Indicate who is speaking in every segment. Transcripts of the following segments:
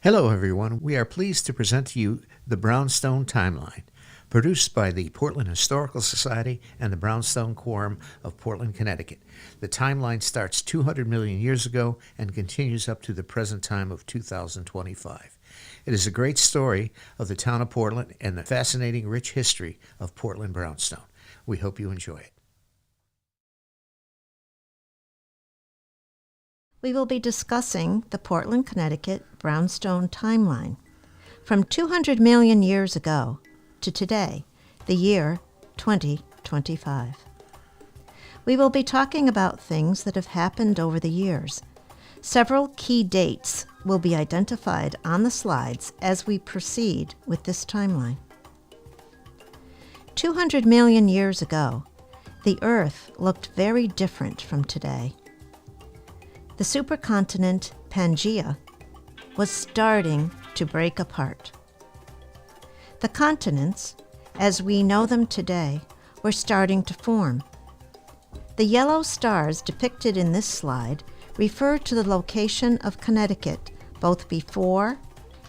Speaker 1: Hello, everyone. We are pleased to present to you the Brownstone Timeline, produced by the Portland Historical Society and the Brownstone Quorum of Portland, Connecticut. The timeline starts 200 million years ago and continues up to the present time of 2025. It is a great story of the town of Portland and the fascinating, rich history of Portland Brownstone. We hope you enjoy it.
Speaker 2: We will be discussing the Portland, Connecticut Brownstone Timeline from 200 million years ago to today, the year 2025. We will be talking about things that have happened over the years. Several key dates will be identified on the slides as we proceed with this timeline. 200 million years ago, the Earth looked very different from today. The supercontinent Pangaea was starting to break apart. The continents, as we know them today, were starting to form. The yellow stars depicted in this slide refer to the location of Connecticut both before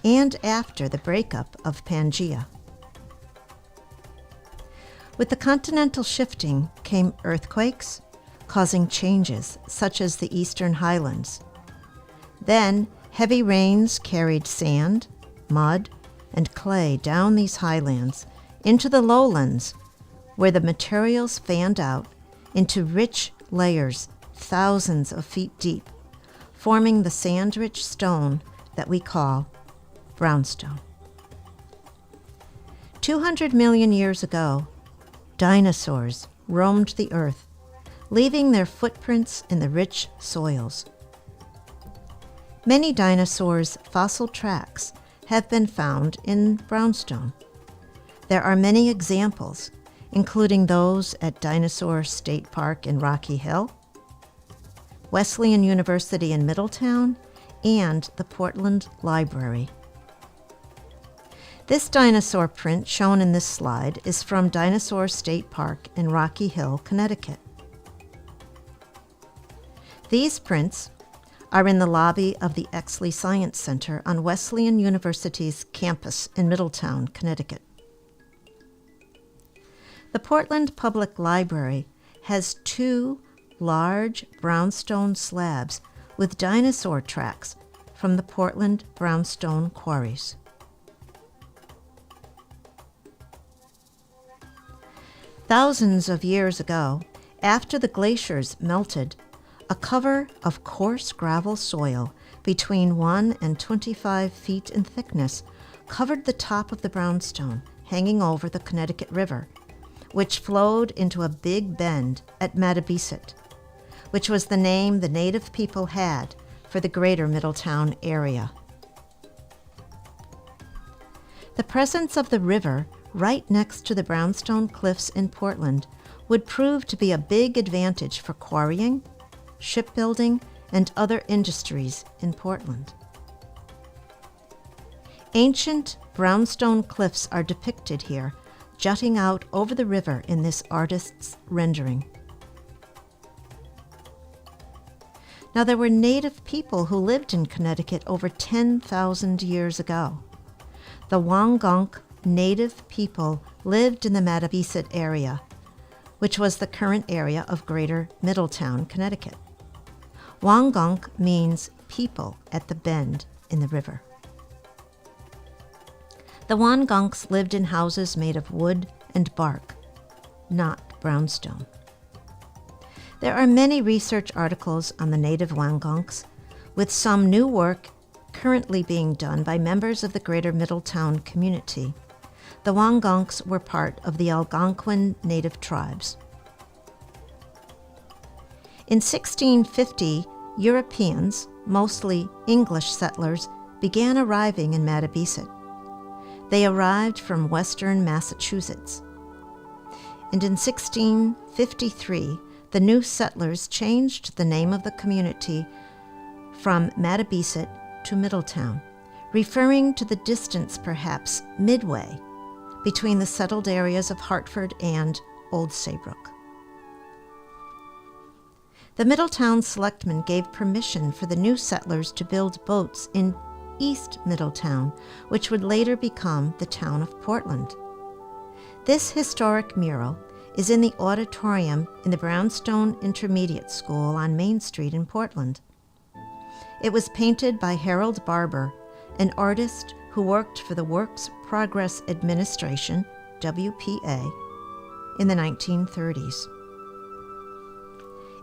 Speaker 2: and after the breakup of Pangaea. With the continental shifting came earthquakes, causing changes such as the eastern highlands. Then heavy rains carried sand, mud, and clay down these highlands into the lowlands, where the materials fanned out into rich layers thousands of feet deep, forming the sand-rich stone that we call brownstone. 200 million years ago, dinosaurs roamed the earth, leaving their footprints in the rich soils. Many dinosaurs' fossil tracks have been found in brownstone. There are many examples, including those at Dinosaur State Park in Rocky Hill, Wesleyan University in Middletown, and the Portland Library. This dinosaur print shown in this slide is from Dinosaur State Park in Rocky Hill, Connecticut. These prints are in the lobby of the Exley Science Center on Wesleyan University's campus in Middletown, Connecticut. The Portland Public Library has two large brownstone slabs with dinosaur tracks from the Portland Brownstone quarries. Thousands of years ago, after the glaciers melted, a cover of coarse gravel soil between 1 and 25 feet in thickness covered the top of the brownstone, hanging over the Connecticut River, which flowed into a big bend at Mattabesett, which was the name the native people had for the greater Middletown area. The presence of the river right next to the brownstone cliffs in Portland would prove to be a big advantage for quarrying, shipbuilding, and other industries in Portland. Ancient brownstone cliffs are depicted here, jutting out over the river in this artist's rendering. Now, there were native people who lived in Connecticut over 10,000 years ago. The Wangunk native people lived in the Mattabesett area, which was the current area of Greater Middletown, Connecticut. Wangunk means people at the bend in the river. The Wangunks lived in houses made of wood and bark, not brownstone. There are many research articles on the native Wangunks, with some new work currently being done by members of the Greater Middletown community. The Wangunks were part of the Algonquin native tribes. In 1650, Europeans, mostly English settlers, began arriving in Mattabesett. They arrived from western Massachusetts. And in 1653, the new settlers changed the name of the community from Mattabesett to Middletown, referring to the distance perhaps midway between the settled areas of Hartford and Old Saybrook. The Middletown selectmen gave permission for the new settlers to build boats in East Middletown, which would later become the town of Portland. This historic mural is in the auditorium in the Brownstone Intermediate School on Main Street in Portland. It was painted by Harold Barber, an artist who worked for the Works Progress Administration, WPA, in the 1930s.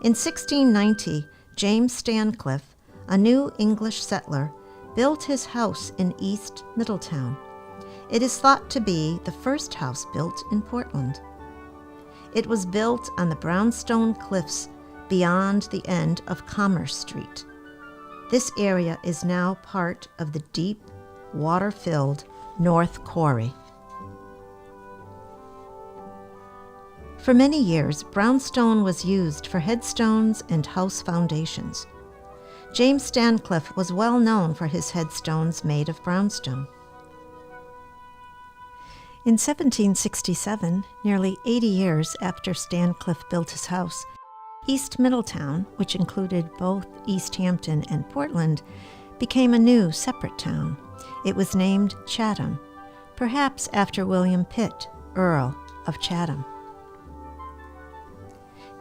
Speaker 2: In 1690, James Stancliffe, a new English settler, built his house in East Middletown. It is thought to be the first house built in Portland. It was built on the Brownstone Cliffs beyond the end of Commerce Street. This area is now part of the deep, water-filled North Quarry. For many years, brownstone was used for headstones and house foundations. James Stancliffe was well known for his headstones made of brownstone. In 1767, nearly 80 years after Stancliffe built his house, East Middletown, which included both East Hampton and Portland, became a new, separate town. It was named Chatham, perhaps after William Pitt, Earl of Chatham.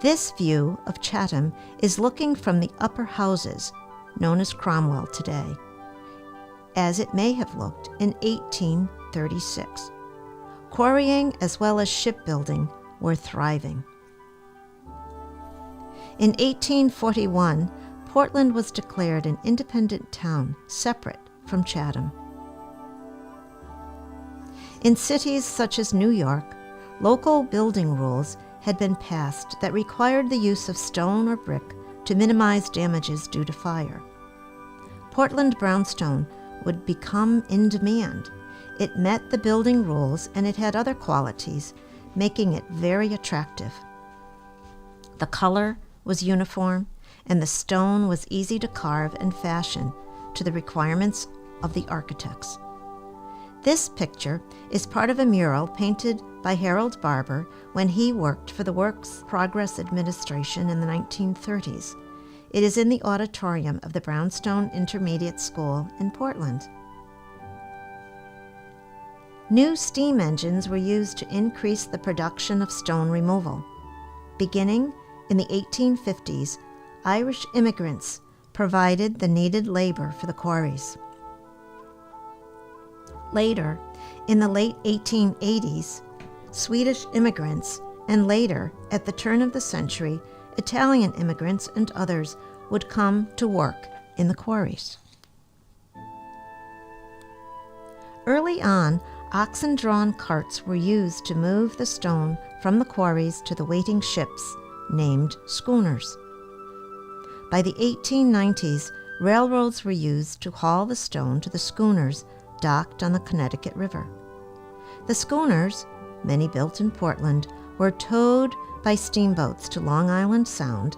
Speaker 2: This view of Chatham is looking from the upper houses, known as Cromwell today, as it may have looked in 1836. Quarrying as well as shipbuilding were thriving. In 1841, Portland was declared an independent town, separate from Chatham. In cities such as New York, local building rules had been passed that required the use of stone or brick to minimize damages due to fire. Portland Brownstone would become in demand. It met the building rules and it had other qualities, making it very attractive. The color was uniform and the stone was easy to carve and fashion to the requirements of the architects. This picture is part of a mural painted by Harold Barber when he worked for the Works Progress Administration in the 1930s. It is in the auditorium of the Brownstone Intermediate School in Portland. New steam engines were used to increase the production of stone removal. Beginning in the 1850s, Irish immigrants provided the needed labor for the quarries. Later, in the late 1880s, Swedish immigrants, and later, at the turn of the century, Italian immigrants and others would come to work in the quarries. Early on, oxen-drawn carts were used to move the stone from the quarries to the waiting ships, named schooners. By the 1890s, railroads were used to haul the stone to the schooners docked on the Connecticut River. The schooners, many built in Portland, were towed by steamboats to Long Island Sound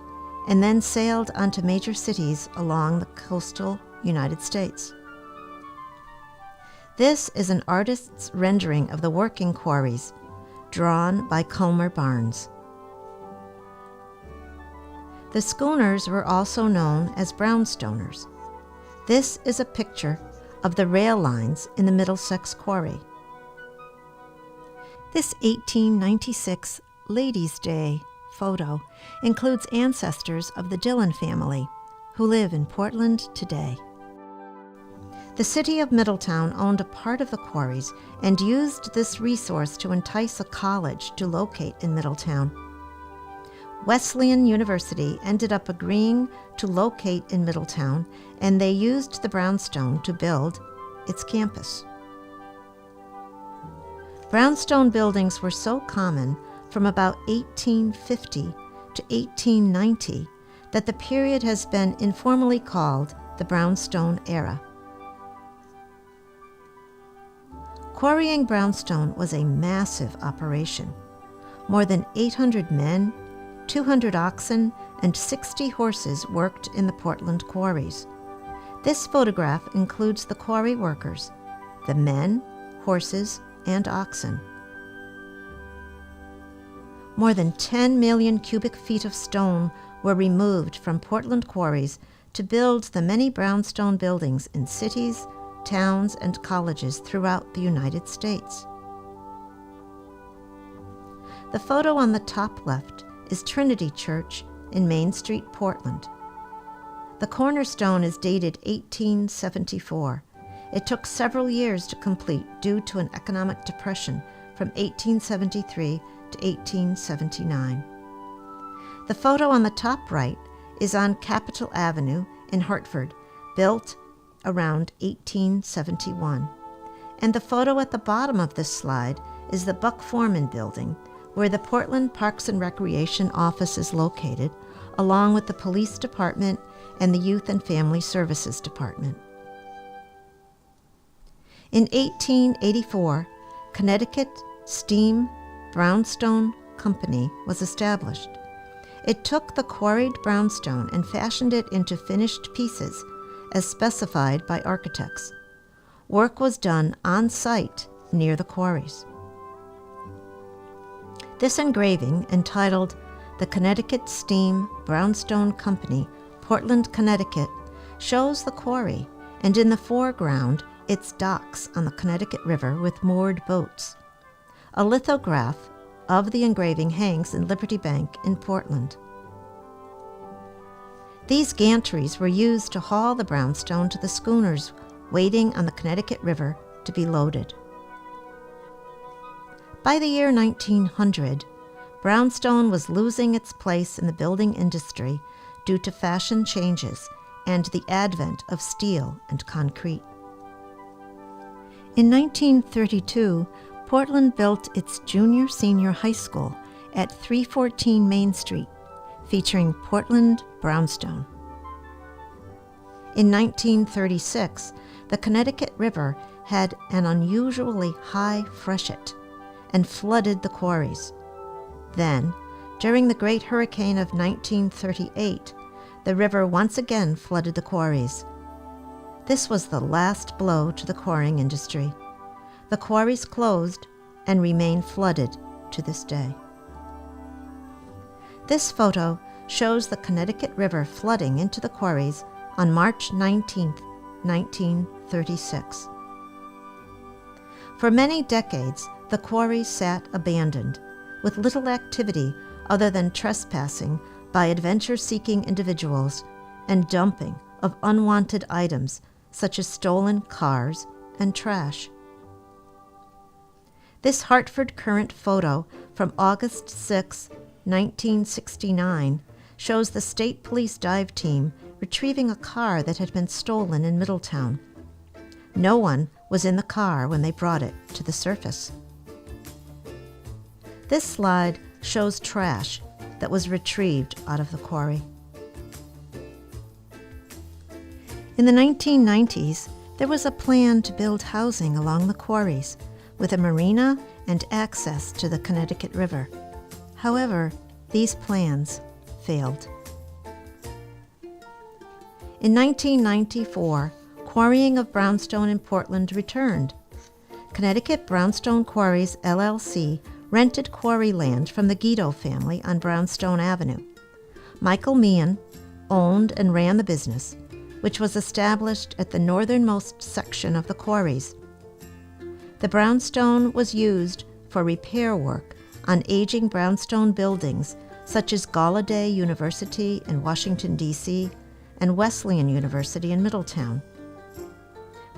Speaker 2: and then sailed onto major cities along the coastal United States. This is an artist's rendering of the working quarries, drawn by Culmer Barnes. The schooners were also known as brownstoners. This is a picture of the rail lines in the Middlesex Quarry. This 1896 Ladies' Day photo includes ancestors of the Dillon family who live in Portland today. The city of Middletown owned a part of the quarries and used this resource to entice a college to locate in Middletown. Wesleyan University ended up agreeing to locate in Middletown, and they used the brownstone to build its campus. Brownstone buildings were so common from about 1850 to 1890 that the period has been informally called the Brownstone era. Quarrying brownstone was a massive operation. More than 800 men, 200 oxen, and 60 horses worked in the Portland quarries. This photograph includes the quarry workers, the men, horses, and oxen. More than 10 million cubic feet of stone were removed from Portland quarries to build the many brownstone buildings in cities, towns, and colleges throughout the United States. The photo on the top left is Trinity Church in Main Street, Portland. The cornerstone is dated 1874. It took several years to complete due to an economic depression from 1873 to 1879. The photo on the top right is on Capitol Avenue in Hartford, built around 1871. And the photo at the bottom of this slide is the Buck Foreman Building, where the Portland Parks and Recreation Office is located, along with the Police Department and the Youth and Family Services Department. In 1884, Connecticut Steam Brownstone Company was established. It took the quarried brownstone and fashioned it into finished pieces as specified by architects. Work was done on site near the quarries. This engraving, entitled "The Connecticut Steam Brownstone Company, Portland, Connecticut," shows the quarry, and in the foreground, its docks on the Connecticut River with moored boats. A lithograph of the engraving hangs in Liberty Bank in Portland. These gantries were used to haul the brownstone to the schooners waiting on the Connecticut River to be loaded. By the year 1900, brownstone was losing its place in the building industry due to fashion changes and the advent of steel and concrete. In 1932, Portland built its junior-senior high school at 314 Main Street, featuring Portland Brownstone. In 1936, the Connecticut River had an unusually high freshet and flooded the quarries. Then, during the Great Hurricane of 1938, the river once again flooded the quarries. This was the last blow to the quarrying industry. The quarries closed and remain flooded to this day. This photo shows the Connecticut River flooding into the quarries on March 19, 1936. For many decades, the quarries sat abandoned, with little activity other than trespassing by adventure-seeking individuals and dumping of unwanted items such as stolen cars and trash. This Hartford Courant photo from August 6, 1969 shows the state police dive team retrieving a car that had been stolen in Middletown. No one was in the car when they brought it to the surface. This slide shows trash that was retrieved out of the quarry. In the 1990s, there was a plan to build housing along the quarries with a marina and access to the Connecticut River. However, these plans failed. In 1994, quarrying of brownstone in Portland returned. Connecticut Brownstone Quarries, LLC, rented quarry land from the Guido family on Brownstone Avenue. Michael Meehan owned and ran the business, which was established at the northernmost section of the quarries. The brownstone was used for repair work on aging brownstone buildings such as Gallaudet University in Washington, D.C., and Wesleyan University in Middletown.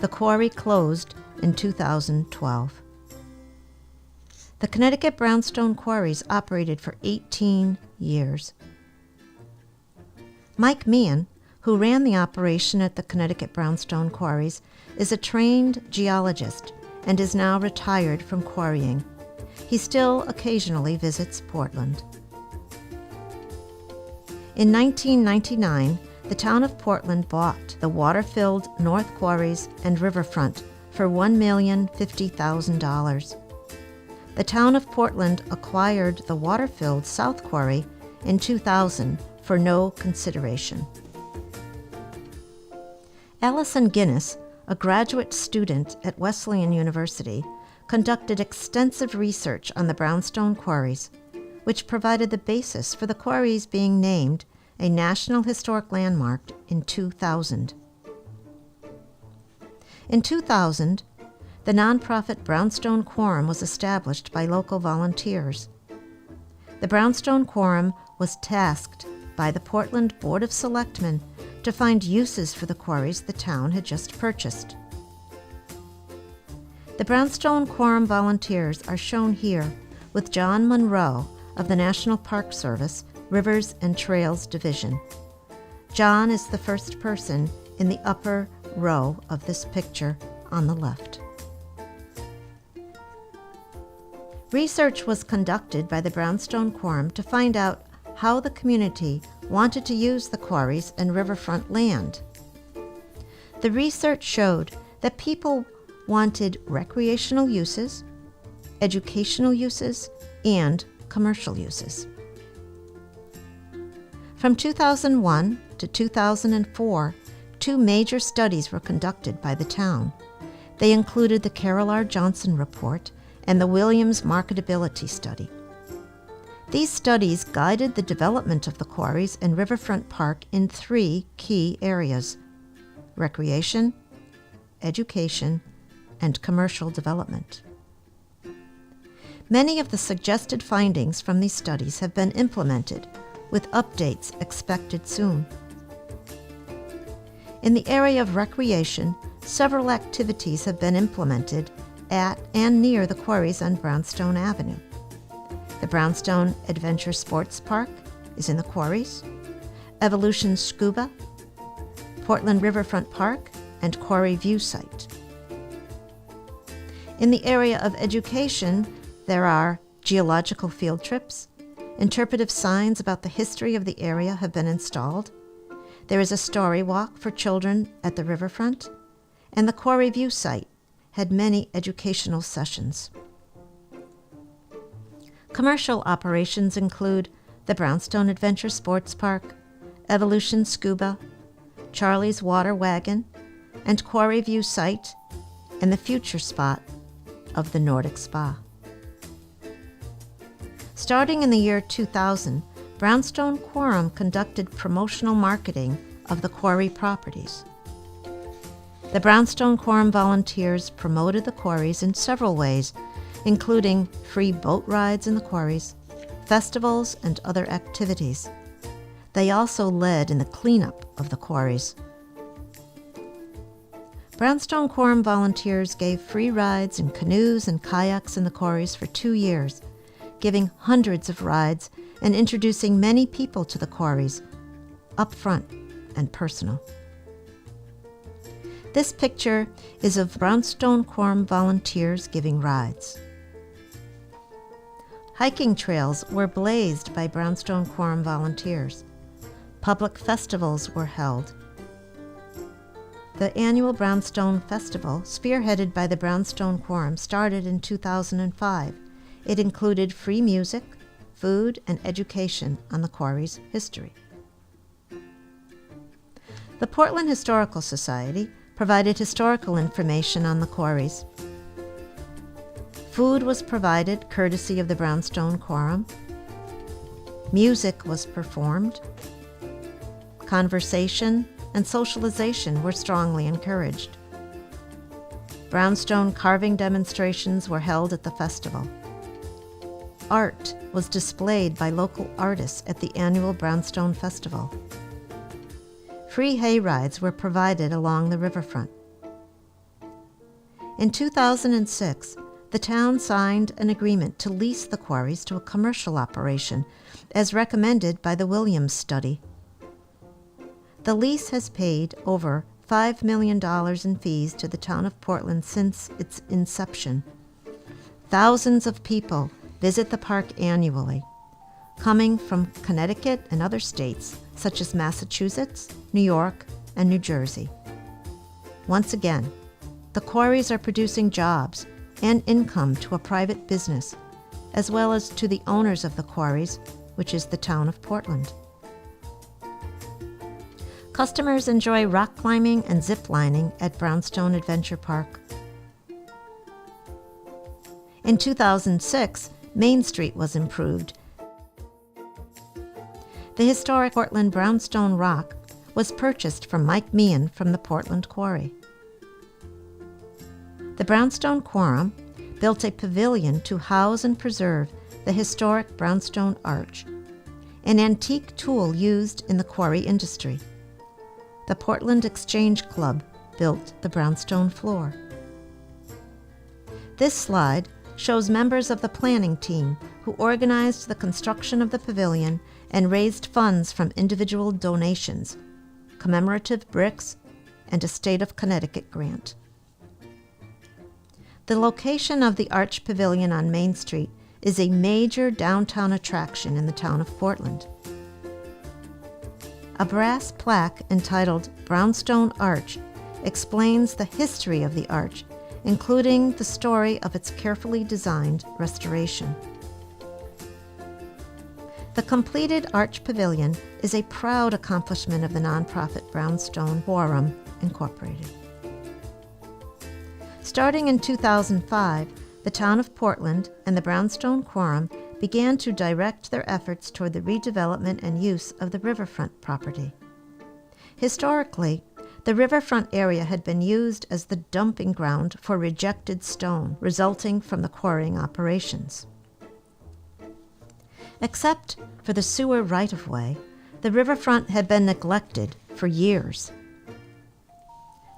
Speaker 2: The quarry closed in 2012. The Connecticut Brownstone Quarries operated for 18 years. Mike Meehan, who ran the operation at the Connecticut Brownstone Quarries, is a trained geologist and is now retired from quarrying. He still occasionally visits Portland. In 1999, the town of Portland bought the water-filled North Quarries and riverfront for $1,050,000. The town of Portland acquired the water-filled South Quarry in 2000 for no consideration. Allison Guinness, a graduate student at Wesleyan University, conducted extensive research on the brownstone quarries, which provided the basis for the quarries being named a National Historic Landmark in 2000. In 2000, the nonprofit Brownstone Quorum was established by local volunteers. The Brownstone Quorum was tasked by the Portland Board of Selectmen to find uses for the quarries the town had just purchased. The Brownstone Quorum volunteers are shown here with John Monroe of the National Park Service Rivers and Trails Division. John is the first person in the upper row of this picture on the left. Research was conducted by the Brownstone Quorum to find out how the community wanted to use the quarries and riverfront land. The research showed that people wanted recreational uses, educational uses, and commercial uses. From 2001 to 2004, two major studies were conducted by the town. They included the Carol R. Johnson Report and the Williams Marketability Study. These studies guided the development of the quarries and Riverfront Park in three key areas: recreation, education, and commercial development. Many of the suggested findings from these studies have been implemented, with updates expected soon. In the area of recreation, several activities have been implemented at and near the quarries on Brownstone Avenue. The Brownstone Adventure Sports Park is in the quarries, Evolution Scuba, Portland Riverfront Park, and Quarry View Site. In the area of education, there are geological field trips, interpretive signs about the history of the area have been installed, there is a story walk for children at the riverfront, and the Quarry View Site had many educational sessions. Commercial operations include the Brownstone Adventure Sports Park, Evolution Scuba, Charlie's Water Wagon, and Quarry View Site, and the future spot of the Nordic Spa. Starting in the year 2000, Brownstone Quorum conducted promotional marketing of the quarry properties. The Brownstone Quorum volunteers promoted the quarries in several ways, including free boat rides in the quarries, festivals, and other activities. They also led in the cleanup of the quarries. Brownstone Quorum volunteers gave free rides in canoes and kayaks in the quarries for 2 years, giving hundreds of rides and introducing many people to the quarries, up front and personal. This picture is of Brownstone Quorum volunteers giving rides. Hiking trails were blazed by Brownstone Quorum volunteers. Public festivals were held. The annual Brownstone Festival, spearheaded by the Brownstone Quorum, started in 2005. It included free music, food, and education on the quarry's history. The Portland Historical Society provided historical information on the quarries. Food was provided courtesy of the Brownstone Quorum. Music was performed. Conversation and socialization were strongly encouraged. Brownstone carving demonstrations were held at the festival. Art was displayed by local artists at the annual Brownstone Festival. Free hay rides were provided along the riverfront. In 2006, the town signed an agreement to lease the quarries to a commercial operation, as recommended by the Williams study. The lease has paid over $5 million in fees to the town of Portland since its inception. Thousands of people visit the park annually, coming from Connecticut and other states such as Massachusetts, New York, and New Jersey. Once again, the quarries are producing jobs and income to a private business, as well as to the owners of the quarries, which is the town of Portland. Customers enjoy rock climbing and zip lining at Brownstone Adventure Park. In 2006, Main Street was improved. The historic Portland Brownstone rock was purchased from Mike Meehan from the Portland Quarry. The Brownstone Quorum built a pavilion to house and preserve the historic Brownstone Arch, an antique tool used in the quarry industry. The Portland Exchange Club built the Brownstone floor. This slide shows members of the planning team who organized the construction of the pavilion and raised funds from individual donations, commemorative bricks, and a State of Connecticut grant. The location of the Arch Pavilion on Main Street is a major downtown attraction in the town of Portland. A brass plaque entitled Brownstone Arch explains the history of the arch, including the story of its carefully designed restoration. The completed Arch Pavilion is a proud accomplishment of the nonprofit Brownstone Quorum, Incorporated. Starting in 2005, the town of Portland and the Brownstone Quorum began to direct their efforts toward the redevelopment and use of the riverfront property. Historically, the riverfront area had been used as the dumping ground for rejected stone resulting from the quarrying operations. Except for the sewer right-of-way, the riverfront had been neglected for years.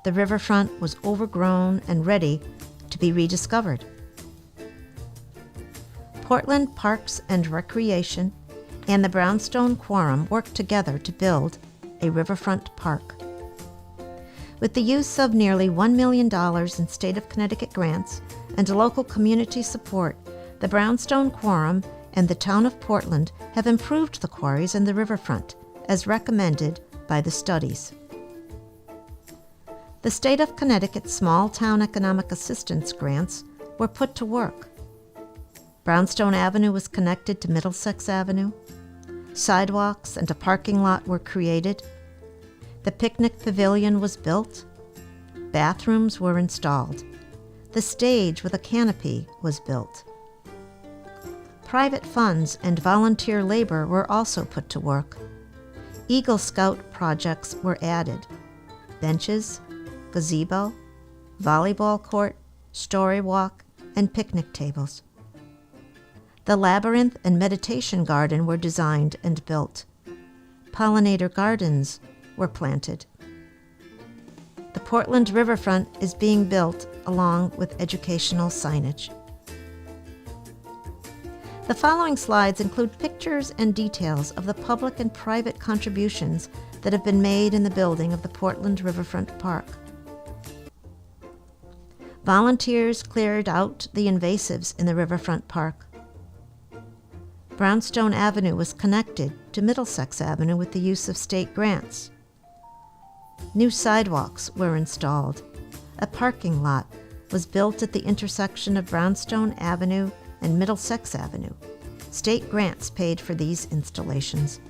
Speaker 2: The riverfront was overgrown and ready to be rediscovered. Portland Parks and Recreation and the Brownstone Quorum worked together to build a riverfront park. With the use of nearly $1 million in State of Connecticut grants and local community support, the Brownstone Quorum and the town of Portland have improved the quarries and the riverfront, as recommended by the studies. The State of Connecticut Small Town Economic Assistance grants were put to work. Brownstone Avenue was connected to Middlesex Avenue. Sidewalks and a parking lot were created. The picnic pavilion was built. Bathrooms were installed. The stage with a canopy was built. Private funds and volunteer labor were also put to work. Eagle Scout projects were added. Benches, gazebo, volleyball court, story walk, and picnic tables. The labyrinth and meditation garden were designed and built. Pollinator gardens were planted. The Portland riverfront is being built along with educational signage. The following slides include pictures and details of the public and private contributions that have been made in the building of the Portland Riverfront Park. Volunteers cleared out the invasives in the riverfront park. Brownstone Avenue was connected to Middlesex Avenue with the use of state grants. New sidewalks were installed. A parking lot was built at the intersection of Brownstone Avenue and Middlesex Avenue. State grants paid for these installations.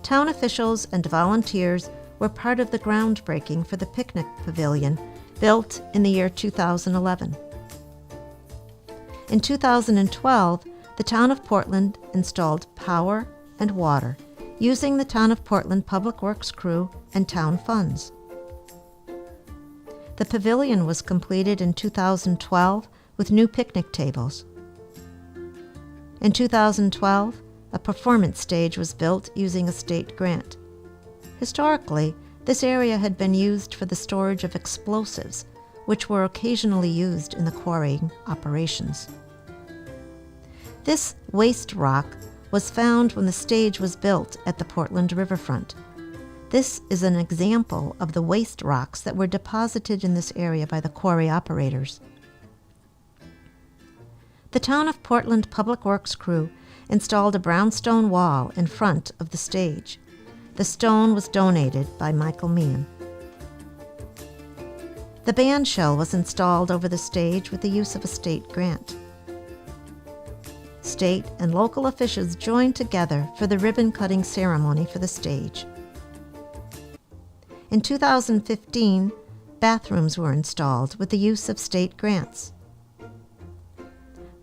Speaker 2: Town officials and volunteers were part of the groundbreaking for the picnic pavilion built in the year 2011. In 2012, the town of Portland installed power and water using the town of Portland Public Works crew and town funds. The pavilion was completed in 2012 with new picnic tables. In 2012, a performance stage was built using a state grant. Historically, this area had been used for the storage of explosives, which were occasionally used in the quarrying operations. This waste rock was found when the stage was built at the Portland riverfront. This is an example of the waste rocks that were deposited in this area by the quarry operators. The town of Portland Public Works crew installed a brownstone wall in front of the stage. The stone was donated by Michael Meehan. The band shell was installed over the stage with the use of a state grant. State and local officials joined together for the ribbon-cutting ceremony for the stage. In 2015, bathrooms were installed with the use of state grants.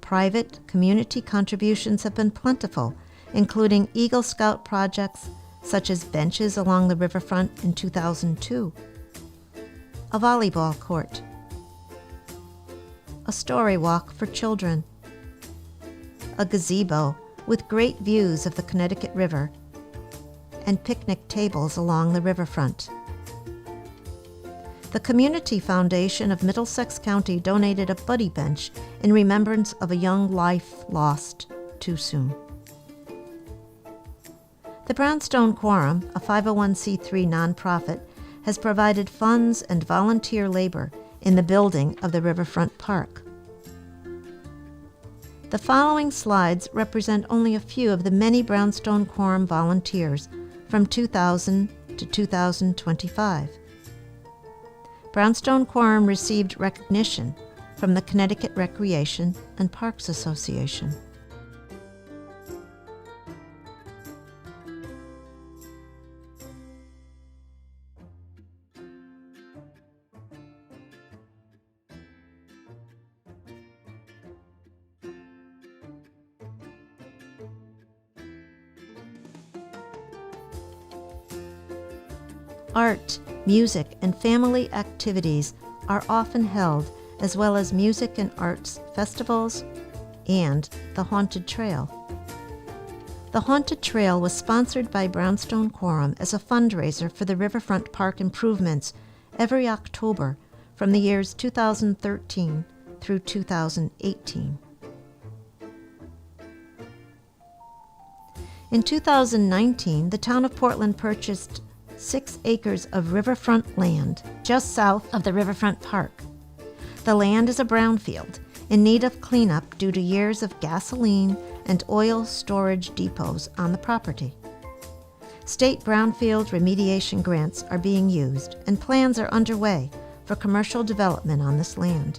Speaker 2: Private community contributions have been plentiful, including Eagle Scout projects such as benches along the riverfront in 2002. a volleyball court, a story walk for children, a gazebo with great views of the Connecticut River, and picnic tables along the riverfront. The Community Foundation of Middlesex County donated a buddy bench in remembrance of a young life lost too soon. The Brownstone Quorum, a 501c3 nonprofit, has provided funds and volunteer labor in the building of the Riverfront Park. The following slides represent only a few of the many Brownstone Quorum volunteers from 2000 to 2025. Brownstone Quorum received recognition from the Connecticut Recreation and Parks Association. Art, music, and family activities are often held, as well as music and arts festivals and the Haunted Trail. The Haunted Trail was sponsored by Brownstone Quorum as a fundraiser for the Riverfront Park improvements every October from the years 2013 through 2018. In 2019, the town of Portland purchased 6 acres of riverfront land just south of the Riverfront Park. The land is a brownfield in need of cleanup due to years of gasoline and oil storage depots on the property. State brownfield remediation grants are being used, and plans are underway for commercial development on this land.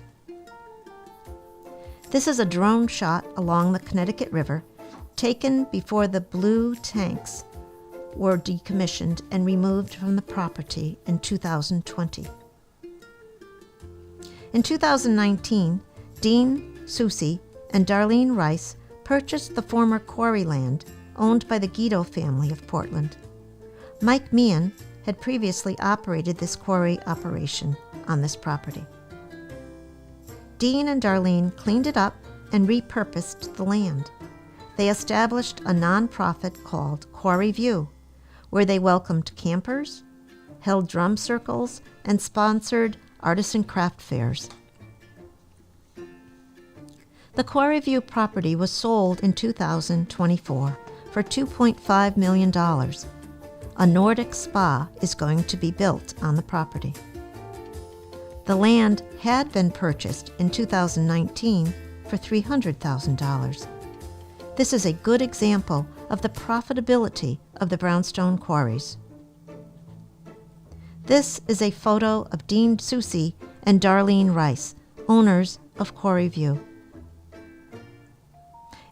Speaker 2: This is a drone shot along the Connecticut River taken before the blue tanks were decommissioned and removed from the property in 2020. In 2019, Dean Susie and Darlene Rice purchased the former quarry land owned by the Guido family of Portland. Mike Meehan had previously operated this quarry operation on this property. Dean and Darlene cleaned it up and repurposed the land. They established a nonprofit called Quarry View, where they welcomed campers, held drum circles, and sponsored artisan craft fairs. The Quarry View property was sold in 2024 for $2.5 million. A Nordic spa is going to be built on the property. The land had been purchased in 2019 for $300,000. This is a good example of the profitability of the brownstone quarries. This is a photo of Dean Susie and Darlene Rice, owners of Quarry View.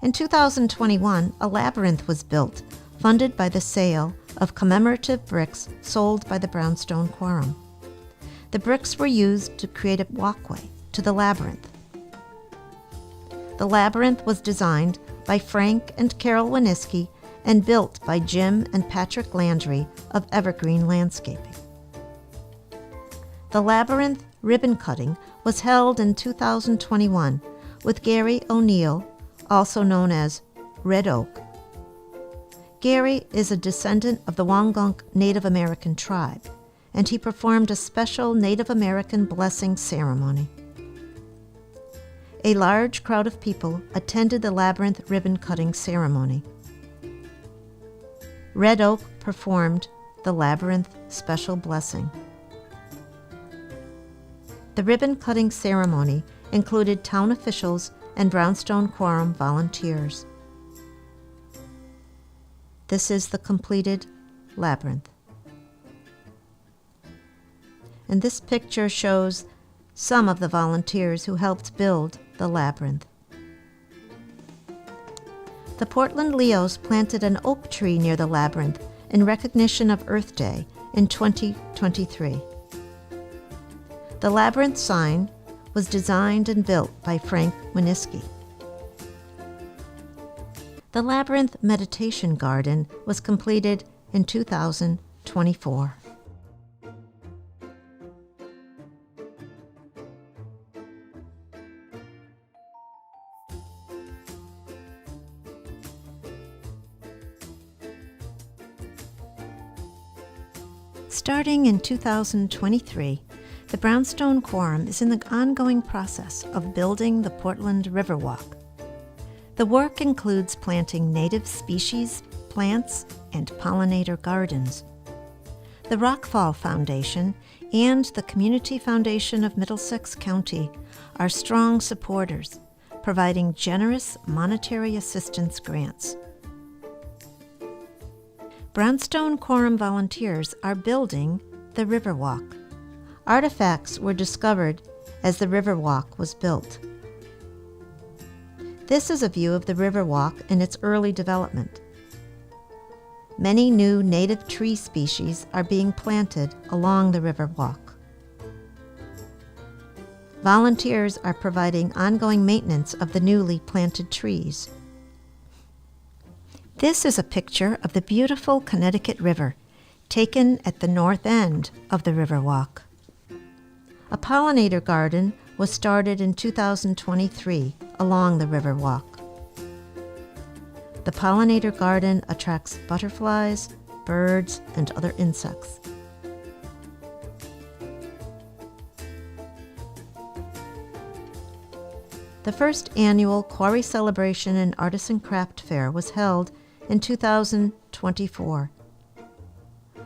Speaker 2: In 2021, a labyrinth was built, funded by the sale of commemorative bricks sold by the Brownstone Quorum. The bricks were used to create a walkway to the labyrinth. The labyrinth was designed by Frank and Carol Winiski and built by Jim and Patrick Landry of Evergreen Landscaping. The labyrinth ribbon cutting was held in 2021 with Gary O'Neill, also known as Red Oak. Gary is a descendant of the Wangunk Native American tribe, and he performed a special Native American blessing ceremony. A large crowd of people attended the labyrinth ribbon-cutting ceremony. Red Oak performed the labyrinth special blessing. The ribbon-cutting ceremony included town officials and Brownstone Quorum volunteers. This is the completed labyrinth. And this picture shows some of the volunteers who helped build the labyrinth. The Portland Leos planted an oak tree near the labyrinth in recognition of Earth Day in 2023. The labyrinth sign was designed and built by Frank Winiski. The Labyrinth Meditation Garden was completed in 2024. Starting in 2023, the Brownstone Quorum is in the ongoing process of building the Portland Riverwalk. The work includes planting native species, plants, and pollinator gardens. The Rockfall Foundation and the Community Foundation of Middlesex County are strong supporters, providing generous monetary assistance grants. Brownstone Quorum volunteers are building the Riverwalk. Artifacts were discovered as the Riverwalk was built. This is a view of the Riverwalk in its early development. Many new native tree species are being planted along the Riverwalk. Volunteers are providing ongoing maintenance of the newly planted trees. This is a picture of the beautiful Connecticut River, taken at the north end of the Riverwalk. A pollinator garden was started in 2023 along the Riverwalk. The pollinator garden attracts butterflies, birds, and other insects. The first annual Quarry Celebration and Artisan Craft Fair was held in 2024.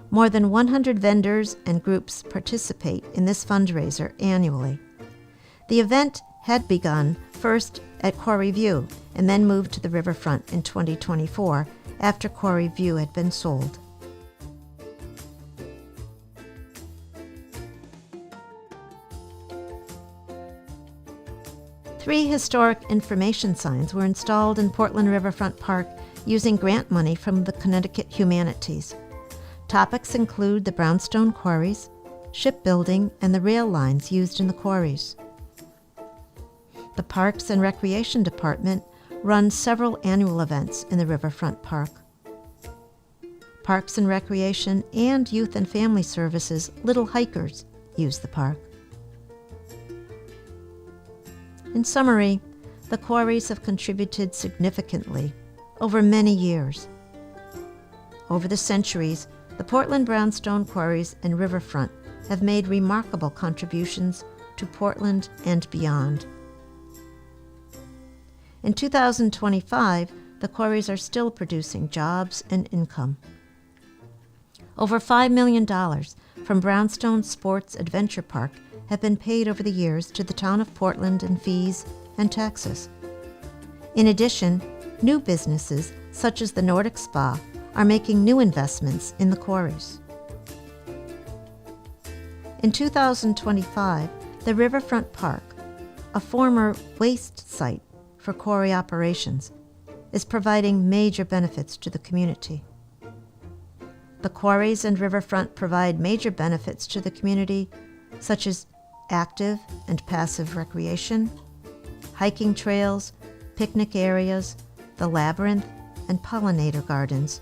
Speaker 2: More than 100 vendors and groups participate in this fundraiser annually. The event had begun first at Quarry View and then moved to the riverfront in 2024 after Quarry View had been sold. Three historic information signs were installed in Portland Riverfront Park using grant money from the Connecticut Humanities. Topics include the brownstone quarries, shipbuilding, and the rail lines used in the quarries. The Parks and Recreation Department runs several annual events in the Riverfront Park. Parks and Recreation and Youth and Family Services Little Hikers use the park. In summary, the quarries have contributed significantly over many years. Over the centuries, the Portland Brownstone quarries and riverfront have made remarkable contributions to Portland and beyond. In 2025, the quarries are still producing jobs and income. Over $5 million from Brownstone Sports Adventure Park have been paid over the years to the town of Portland in fees and taxes. In addition, new businesses such as the Nordic Spa are making new investments in the quarries. In 2025, the Riverfront Park, a former waste site for quarry operations, is providing major benefits to the community. The quarries and riverfront provide major benefits to the community, such as active and passive recreation, hiking trails, picnic areas, the labyrinth, and pollinator gardens.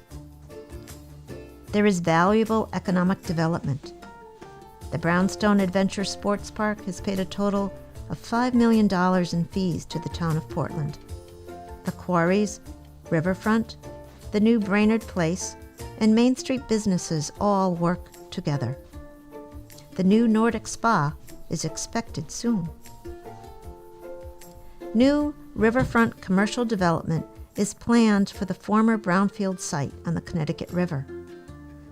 Speaker 2: There is valuable economic development. The Brownstone Adventure Sports Park has paid a total of $5 million in fees to the town of Portland. The quarries, riverfront, the new Brainerd Place, and Main Street businesses all work together. The new Nordic Spa is expected soon. New riverfront commercial development is planned for the former brownfield site on the Connecticut River.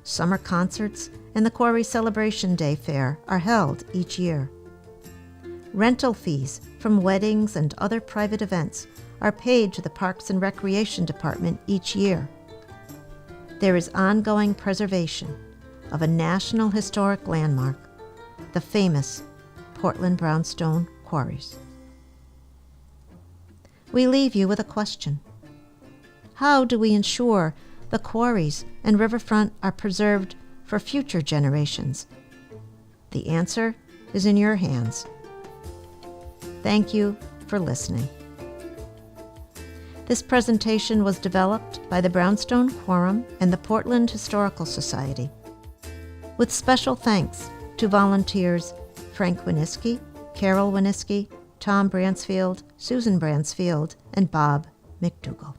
Speaker 2: Summer concerts and the Quarry Celebration Day Fair are held each year. Rental fees from weddings and other private events are paid to the Parks and Recreation Department each year. There is ongoing preservation of a National Historic Landmark, the famous Portland Brownstone Quarries. We leave you with a question. How do we ensure the quarries and riverfront are preserved for future generations? The answer is in your hands. Thank you for listening. This presentation was developed by the Brownstone Quorum and the Portland Historical Society, with special thanks to volunteers Frank Winiski, Carol Winiski, Tom Bransfield, Susan Bransfield, and Bob McDougall.